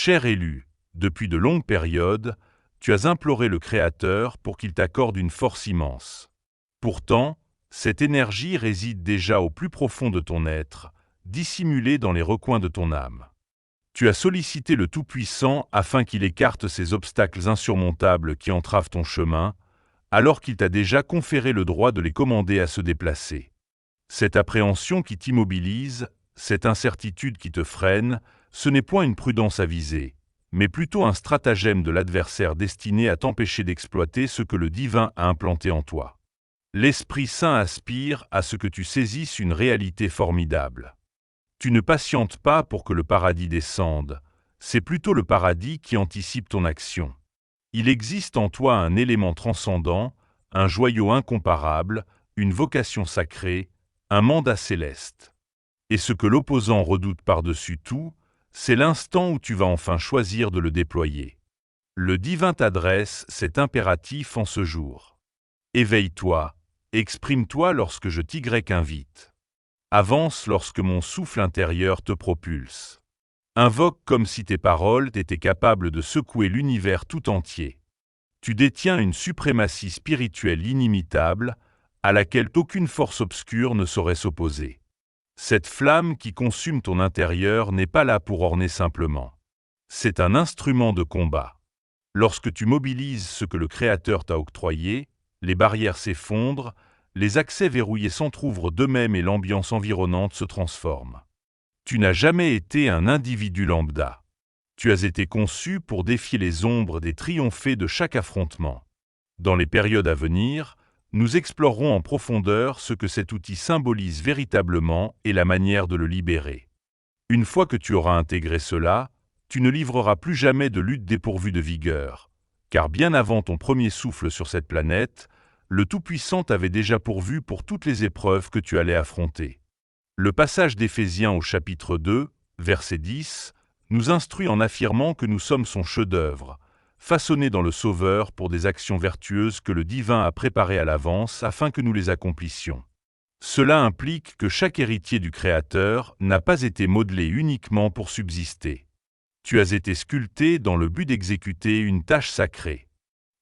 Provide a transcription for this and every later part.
Cher élu, depuis de longues périodes, tu as imploré le Créateur pour qu'il t'accorde une force immense. Pourtant, cette énergie réside déjà au plus profond de ton être, dissimulée dans les recoins de ton âme. Tu as sollicité le Tout-Puissant afin qu'il écarte ces obstacles insurmontables qui entravent ton chemin, alors qu'il t'a déjà conféré le droit de les commander à se déplacer. Cette appréhension qui t'immobilise, cette incertitude qui te freine, ce n'est point une prudence avisée, mais plutôt un stratagème de l'adversaire destiné à t'empêcher d'exploiter ce que le divin a implanté en toi. L'Esprit Saint aspire à ce que tu saisisses une réalité formidable. Tu ne patientes pas pour que le paradis descende, c'est plutôt le paradis qui anticipe ton action. Il existe en toi un élément transcendant, un joyau incomparable, une vocation sacrée, un mandat céleste. Et ce que l'opposant redoute par-dessus tout, c'est l'instant où tu vas enfin choisir de le déployer. Le divin t'adresse cet impératif en ce jour. Éveille-toi, exprime-toi lorsque je t'invite. Avance lorsque mon souffle intérieur te propulse. Invoque comme si tes paroles étaient capables de secouer l'univers tout entier. Tu détiens une suprématie spirituelle inimitable, à laquelle aucune force obscure ne saurait s'opposer. Cette flamme qui consume ton intérieur n'est pas là pour orner simplement. C'est un instrument de combat. Lorsque tu mobilises ce que le Créateur t'a octroyé, les barrières s'effondrent, les accès verrouillés s'entr'ouvrent d'eux-mêmes et l'ambiance environnante se transforme. Tu n'as jamais été un individu lambda. Tu as été conçu pour défier les ombres et triompher de chaque affrontement. Dans les périodes à venir, nous explorerons en profondeur ce que cet outil symbolise véritablement et la manière de le libérer. Une fois que tu auras intégré cela, tu ne livreras plus jamais de lutte dépourvue de vigueur, car bien avant ton premier souffle sur cette planète, le Tout-Puissant t'avait déjà pourvu pour toutes les épreuves que tu allais affronter. Le passage d'Éphésiens au chapitre 2, verset 10, nous instruit en affirmant que nous sommes son chef-d'œuvre, façonné dans le Sauveur pour des actions vertueuses que le divin a préparées à l'avance afin que nous les accomplissions. Cela implique que chaque héritier du Créateur n'a pas été modelé uniquement pour subsister. Tu as été sculpté dans le but d'exécuter une tâche sacrée.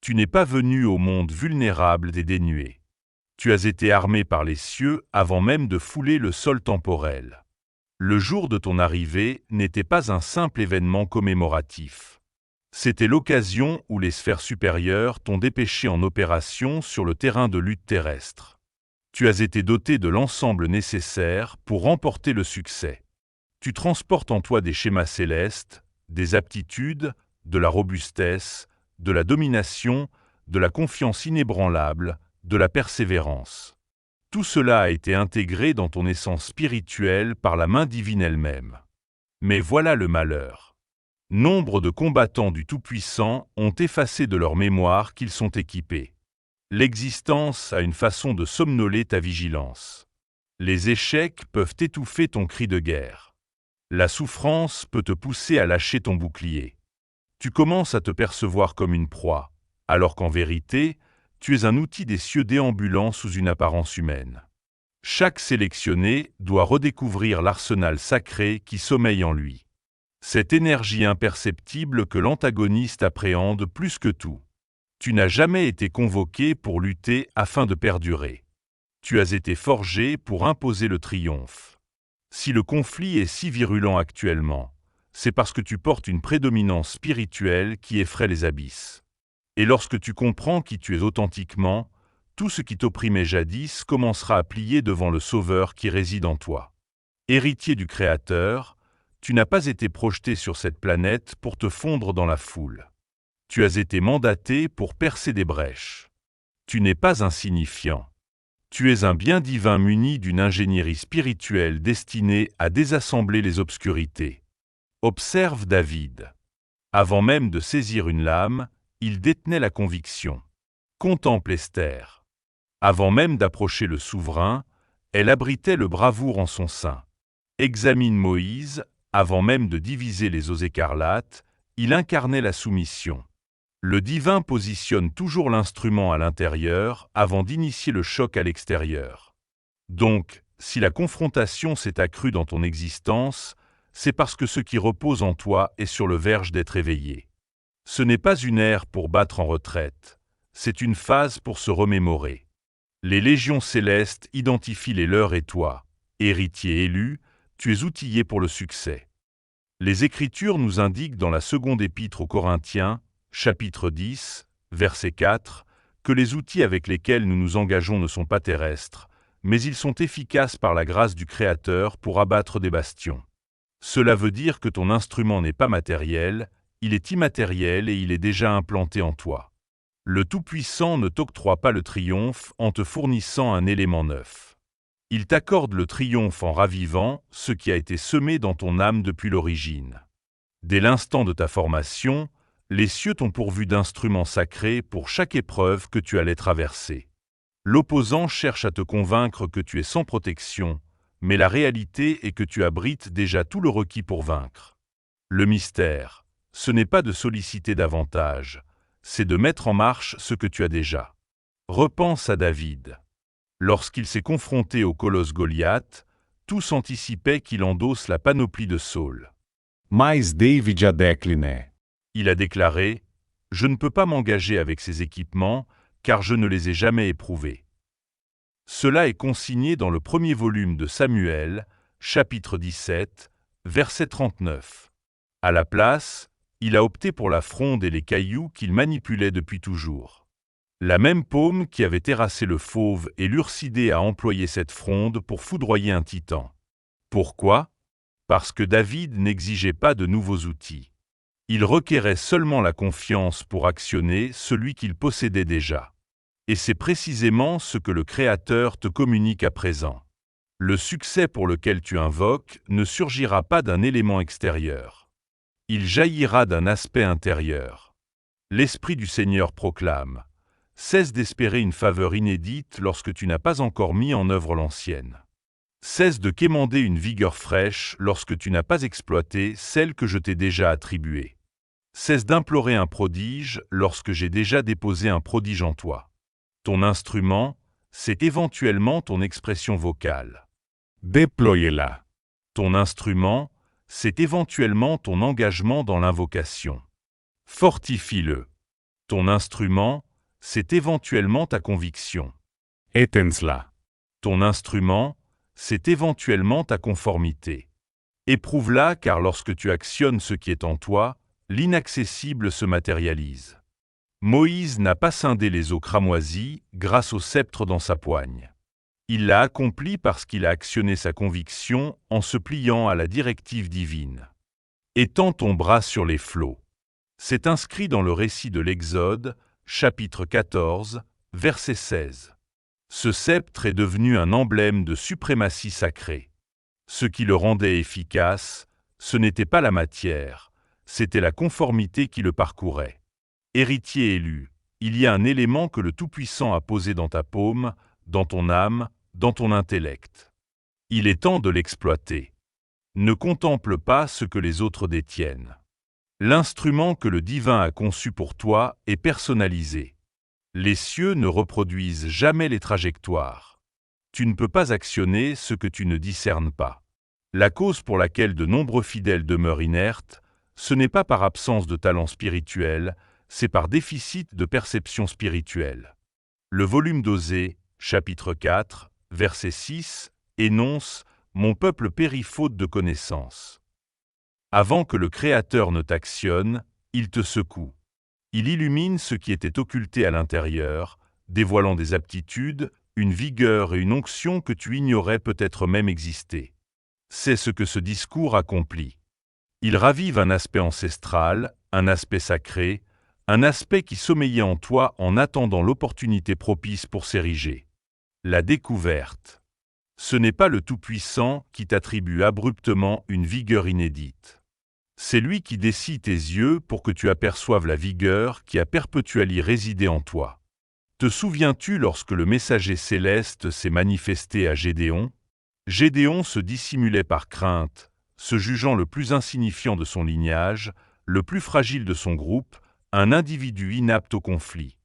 Tu n'es pas venu au monde vulnérable et dénué. Tu as été armé par les cieux avant même de fouler le sol temporel. Le jour de ton arrivée n'était pas un simple événement commémoratif. C'était l'occasion où les sphères supérieures t'ont dépêché en opération sur le terrain de lutte terrestre. Tu as été doté de l'ensemble nécessaire pour remporter le succès. Tu transportes en toi des schémas célestes, des aptitudes, de la robustesse, de la domination, de la confiance inébranlable, de la persévérance. Tout cela a été intégré dans ton essence spirituelle par la main divine elle-même. Mais voilà le malheur. Nombre de combattants du Tout-Puissant ont effacé de leur mémoire qu'ils sont équipés. L'existence a une façon de somnoler ta vigilance. Les échecs peuvent étouffer ton cri de guerre. La souffrance peut te pousser à lâcher ton bouclier. Tu commences à te percevoir comme une proie, alors qu'en vérité, tu es un outil des cieux déambulant sous une apparence humaine. Chaque sélectionné doit redécouvrir l'arsenal sacré qui sommeille en lui. Cette énergie imperceptible que l'antagoniste appréhende plus que tout. Tu n'as jamais été convoqué pour lutter afin de perdurer. Tu as été forgé pour imposer le triomphe. Si le conflit est si virulent actuellement, c'est parce que tu portes une prédominance spirituelle qui effraie les abysses. Et lorsque tu comprends qui tu es authentiquement, tout ce qui t'opprimait jadis commencera à plier devant le Sauveur qui réside en toi. Héritier du Créateur, tu n'as pas été projeté sur cette planète pour te fondre dans la foule. Tu as été mandaté pour percer des brèches. Tu n'es pas insignifiant. Tu es un bien divin muni d'une ingénierie spirituelle destinée à désassembler les obscurités. Observe David. Avant même de saisir une lame, il détenait la conviction. Contemple Esther. Avant même d'approcher le souverain, elle abritait le bravoure en son sein. Examine Moïse, avant même de diviser les eaux écarlates, il incarnait la soumission. Le divin positionne toujours l'instrument à l'intérieur avant d'initier le choc à l'extérieur. Donc, si la confrontation s'est accrue dans ton existence, c'est parce que ce qui repose en toi est sur le verge d'être éveillé. Ce n'est pas une ère pour battre en retraite, c'est une phase pour se remémorer. Les légions célestes identifient les leurs et toi, héritier élu, tu es outillé pour le succès. Les Écritures nous indiquent dans la seconde épître aux Corinthiens, chapitre 10, verset 4, que les outils avec lesquels nous nous engageons ne sont pas terrestres, mais ils sont efficaces par la grâce du Créateur pour abattre des bastions. Cela veut dire que ton instrument n'est pas matériel, il est immatériel et il est déjà implanté en toi. Le Tout-Puissant ne t'octroie pas le triomphe en te fournissant un élément neuf. Il t'accorde le triomphe en ravivant ce qui a été semé dans ton âme depuis l'origine. Dès l'instant de ta formation, les cieux t'ont pourvu d'instruments sacrés pour chaque épreuve que tu allais traverser. L'opposant cherche à te convaincre que tu es sans protection, mais la réalité est que tu abrites déjà tout le requis pour vaincre. Le mystère, ce n'est pas de solliciter davantage, c'est de mettre en marche ce que tu as déjà. Repense à David. Lorsqu'il s'est confronté au colosse Goliath, tous anticipaient qu'il endosse la panoplie de Saul. Mas David a decliné. Il a déclaré « Je ne peux pas m'engager avec ces équipements, car je ne les ai jamais éprouvés. » Cela est consigné dans le premier volume de Samuel, chapitre 17, verset 39. À la place, il a opté pour la fronde et les cailloux qu'il manipulait depuis toujours. La même paume qui avait terrassé le fauve et l'ursidé a employé cette fronde pour foudroyer un titan. Pourquoi ? Parce que David n'exigeait pas de nouveaux outils. Il requérait seulement la confiance pour actionner celui qu'il possédait déjà. Et c'est précisément ce que le Créateur te communique à présent. Le succès pour lequel tu invoques ne surgira pas d'un élément extérieur. Il jaillira d'un aspect intérieur. L'Esprit du Seigneur proclame « Cesse d'espérer une faveur inédite lorsque tu n'as pas encore mis en œuvre l'ancienne. Cesse de quémander une vigueur fraîche lorsque tu n'as pas exploité celle que je t'ai déjà attribuée. Cesse d'implorer un prodige lorsque j'ai déjà déposé un prodige en toi. Ton instrument, c'est éventuellement ton expression vocale. Deployez-la. Ton instrument, c'est éventuellement ton engagement dans l'invocation. Fortifie-le. Ton instrument, c'est éventuellement ta conviction. Éteins-la. Ton instrument, c'est éventuellement ta conformité. Éprouve-la car lorsque tu actionnes ce qui est en toi, l'inaccessible se matérialise. Moïse n'a pas scindé les eaux cramoisies grâce au sceptre dans sa poigne. Il l'a accompli parce qu'il a actionné sa conviction en se pliant à la directive divine. Étends ton bras sur les flots. C'est inscrit dans le récit de l'Exode, chapitre 14, verset 16. Ce sceptre est devenu un emblème de suprématie sacrée. Ce qui le rendait efficace, ce n'était pas la matière, c'était la conformité qui le parcourait. Héritier élu, il y a un élément que le Tout-Puissant a posé dans ta paume, dans ton âme, dans ton intellect. Il est temps de l'exploiter. Ne contemple pas ce que les autres détiennent. L'instrument que le divin a conçu pour toi est personnalisé. Les cieux ne reproduisent jamais les trajectoires. Tu ne peux pas actionner ce que tu ne discernes pas. La cause pour laquelle de nombreux fidèles demeurent inertes, ce n'est pas par absence de talent spirituel, c'est par déficit de perception spirituelle. Le volume d'Osée, chapitre 4, verset 6, énonce « Mon peuple périt faute de connaissance ». Avant que le Créateur ne t'actionne, il te secoue. Il illumine ce qui était occulté à l'intérieur, dévoilant des aptitudes, une vigueur et une onction que tu ignorais peut-être même exister. C'est ce que ce discours accomplit. Il ravive un aspect ancestral, un aspect sacré, un aspect qui sommeillait en toi en attendant l'opportunité propice pour s'ériger. La découverte. Ce n'est pas le Tout-Puissant qui t'attribue abruptement une vigueur inédite. C'est lui qui dessie tes yeux pour que tu aperçoives la vigueur qui a perpétuellement résidé en toi. Te souviens-tu lorsque le messager céleste s'est manifesté à Gédéon ? Gédéon se dissimulait par crainte, se jugeant le plus insignifiant de son lignage, le plus fragile de son groupe, un individu inapte au conflit.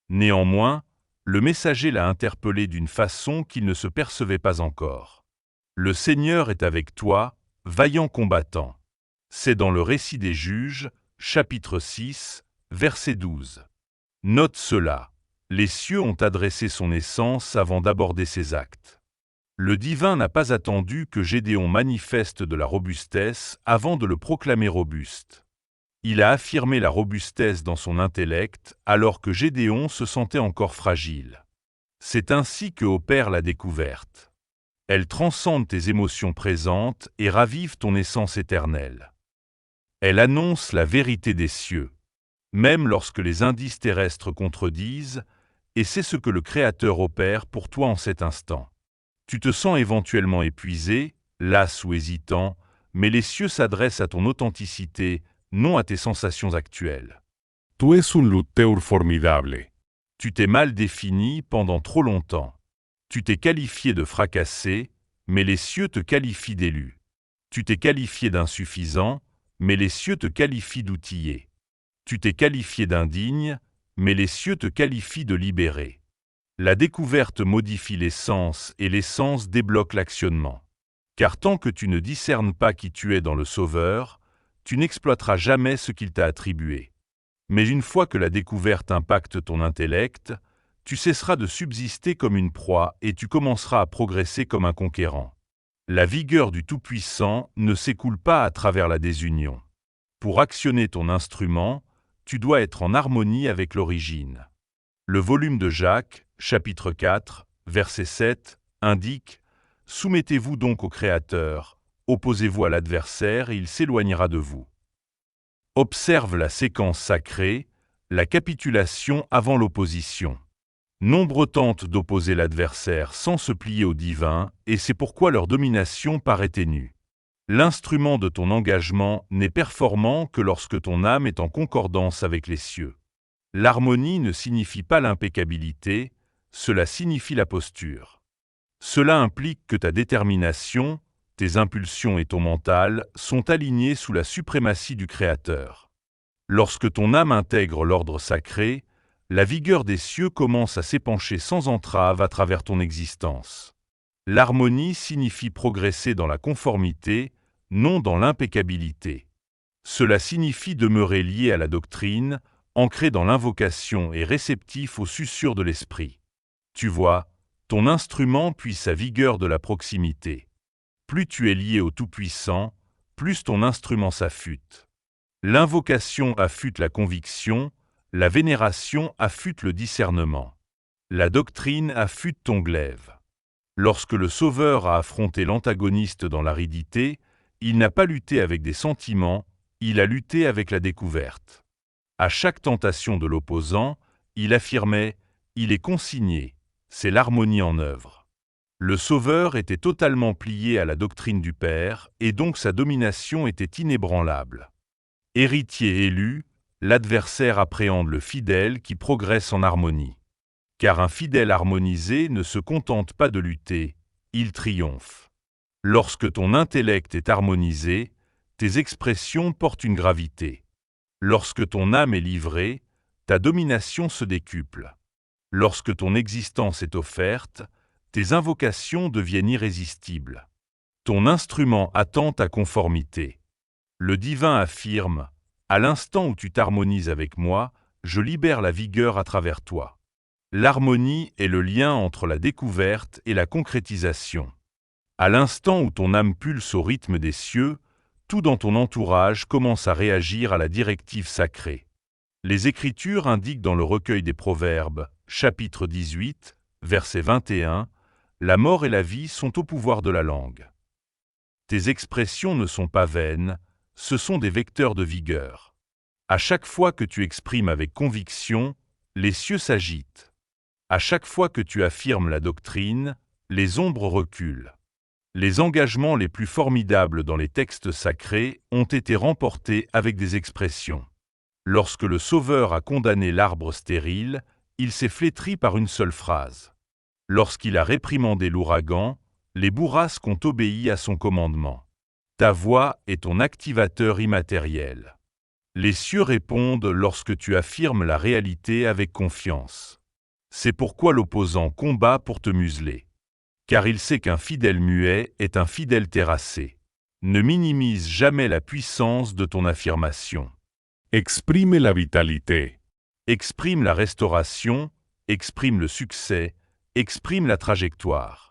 Néanmoins, le messager l'a interpellé d'une façon qu'il ne se percevait pas encore. « Le Seigneur est avec toi, vaillant combattant. C'est dans le récit des Juges, chapitre 6, verset 12. Note cela. Les cieux ont adressé son essence avant d'aborder ses actes. Le divin n'a pas attendu que Gédéon manifeste de la robustesse avant de le proclamer robuste. Il a affirmé la robustesse dans son intellect alors que Gédéon se sentait encore fragile. C'est ainsi que opère la découverte. Elle transcende tes émotions présentes et ravive ton essence éternelle. Elle annonce la vérité des cieux, même lorsque les indices terrestres contredisent, et c'est ce que le Créateur opère pour toi en cet instant. Tu te sens éventuellement épuisé, las ou hésitant, mais les cieux s'adressent à ton authenticité, non à tes sensations actuelles. Tu es un lutteur formidable. Tu t'es mal défini pendant trop longtemps. Tu t'es qualifié de fracassé, mais les cieux te qualifient d'élu. Tu t'es qualifié d'insuffisant, mais les cieux te qualifient d'outillé. Tu t'es qualifié d'indigne, mais les cieux te qualifient de libéré. La découverte modifie l'essence et l'essence débloque l'actionnement. Car tant que tu ne discernes pas qui tu es dans le Sauveur, tu n'exploiteras jamais ce qu'il t'a attribué. Mais une fois que la découverte impacte ton intellect, tu cesseras de subsister comme une proie et tu commenceras à progresser comme un conquérant. La vigueur du Tout-Puissant ne s'écoule pas à travers la désunion. Pour actionner ton instrument, tu dois être en harmonie avec l'origine. Le volume de Jacques, chapitre 4, verset 7, indique « Soumettez-vous donc au Créateur, opposez-vous à l'adversaire et il s'éloignera de vous. » Observe la séquence sacrée, la capitulation avant l'opposition. Nombre tentent d'opposer l'adversaire sans se plier au divin, et c'est pourquoi leur domination paraît ténue. L'instrument de ton engagement n'est performant que lorsque ton âme est en concordance avec les cieux. L'harmonie ne signifie pas l'impeccabilité, cela signifie la posture. Cela implique que ta détermination, tes impulsions et ton mental sont alignés sous la suprématie du Créateur. Lorsque ton âme intègre l'ordre sacré, la vigueur des cieux commence à s'épancher sans entrave à travers ton existence. L'harmonie signifie progresser dans la conformité, non dans l'impeccabilité. Cela signifie demeurer lié à la doctrine, ancré dans l'invocation et réceptif aux susurres de l'esprit. Tu vois, ton instrument puise sa vigueur de la proximité. Plus tu es lié au Tout-Puissant, plus ton instrument s'affûte. L'invocation affûte la conviction, la vénération affûte le discernement. La doctrine affûte ton glaive. Lorsque le Sauveur a affronté l'antagoniste dans l'aridité, il n'a pas lutté avec des sentiments, il a lutté avec la découverte. À chaque tentation de l'opposant, il affirmait « Il est consigné, c'est l'harmonie en œuvre ». Le Sauveur était totalement plié à la doctrine du Père, et donc sa domination était inébranlable. Héritier élu, l'adversaire appréhende le fidèle qui progresse en harmonie. Car un fidèle harmonisé ne se contente pas de lutter, il triomphe. Lorsque ton intellect est harmonisé, tes expressions portent une gravité. Lorsque ton âme est livrée, ta domination se décuple. Lorsque ton existence est offerte, tes invocations deviennent irrésistibles. Ton instrument attend ta conformité. Le divin affirme « À l'instant où tu t'harmonises avec moi, je libère la vigueur à travers toi. » L'harmonie est le lien entre la découverte et la concrétisation. À l'instant où ton âme pulse au rythme des cieux, tout dans ton entourage commence à réagir à la directive sacrée. Les Écritures indiquent dans le recueil des Proverbes, chapitre 18, verset 21, « La mort et la vie sont au pouvoir de la langue. » Tes expressions ne sont pas vaines, ce sont des vecteurs de vigueur. À chaque fois que tu exprimes avec conviction, les cieux s'agitent. À chaque fois que tu affirmes la doctrine, les ombres reculent. Les engagements les plus formidables dans les textes sacrés ont été remportés avec des expressions. Lorsque le Sauveur a condamné l'arbre stérile, il s'est flétri par une seule phrase. Lorsqu'il a réprimandé l'ouragan, les bourrasques ont obéi à son commandement. Ta voix est ton activateur immatériel. Les cieux répondent lorsque tu affirmes la réalité avec confiance. C'est pourquoi l'opposant combat pour te museler. Car il sait qu'un fidèle muet est un fidèle terrassé. Ne minimise jamais la puissance de ton affirmation. Exprime la vitalité. Exprime la restauration, exprime le succès, exprime la trajectoire.